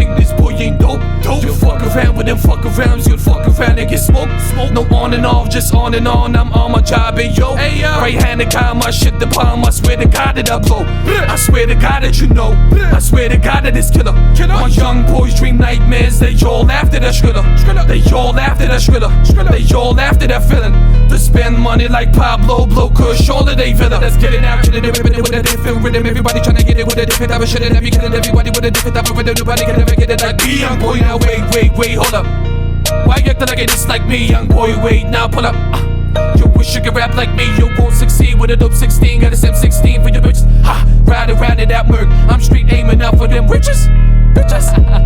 think this boy ain't dope. You fuck around with them fuck arounds, you'll fuck around and get smoked. No on and off, just on and on, I'm on my job, and yo. Right-handed car, my shit the palm, I swear to God that I blow. I swear to God that you know, I swear to God that it's killer. My young boys dream nightmares, they all after that skriller. They all after that skriller. They all after that feeling. To spend money like Pablo, blow kush, all of they villain. Let's get it out, get it with a different rhythm. Everybody tryna get it with a different type of shit, and every killing everybody with a different type of rhythm. Nobody can ever get it like me, young boy. Now wait, hold up. Why you acting like it is like me, young boy? Wait, now pull up. You wish you could rap like me, you won't succeed with a dope 16. Got a M16 for your bitches. Ha, ride around in that murk. I'm street aiming out for them riches. Bitches.